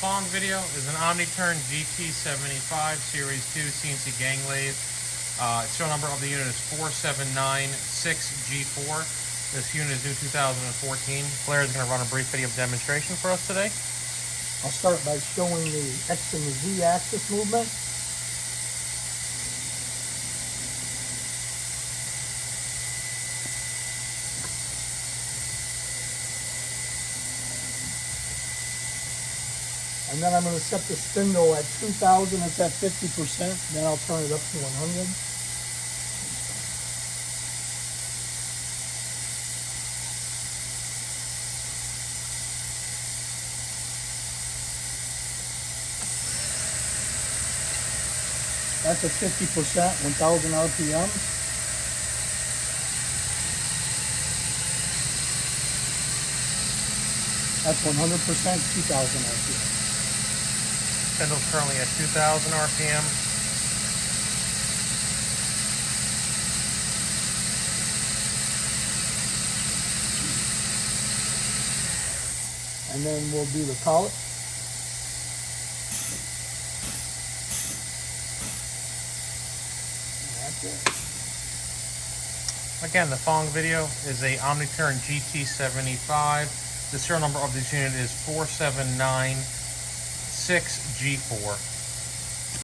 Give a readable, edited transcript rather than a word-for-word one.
following video is an OMNITURN GT-75 Series 2 CNC gang lathe. Serial number of the unit is 4796G4. This unit is new 2014. Blair is going to run a brief video demonstration for us today. I'll start by showing the X and the Z axis movement. And then I'm going to set the spindle at 2000, it's at 50%, then I'll turn it up to 100. That's at 50%, 1000 RPMs. That's 100%, 2000 RPM. Spindle's currently at 2000 RPM. And then we'll do the collet. That's it. Again, the following video is a OMNITURN GT-75. The serial number of this unit is 4796G4.